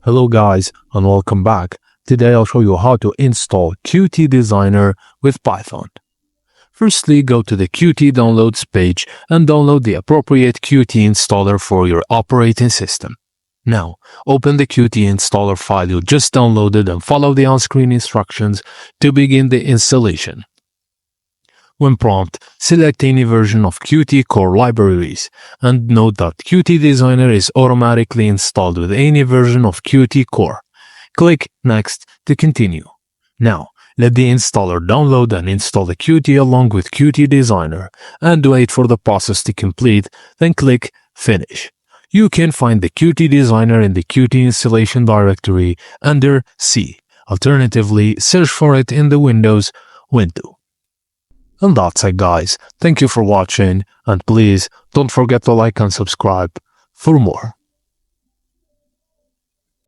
Hello guys and welcome back. Today I'll show you how to install Qt Designer with Python. Firstly, go to the Qt Downloads page and download the appropriate Qt installer for your operating system. Now, open the Qt installer file you just downloaded and follow the on-screen instructions to begin the installation. When prompt, select any version of Qt core libraries, and note that Qt Designer is automatically installed with any version of Qt core. Click Next to continue. Now, let the installer download and install the Qt along with Qt Designer, and wait for the process to complete, then click Finish. You can find the Qt Designer in the Qt installation directory under C. Alternatively, search for it in the Windows window. And that's it guys, thank you for watching and please don't forget to like and subscribe for more.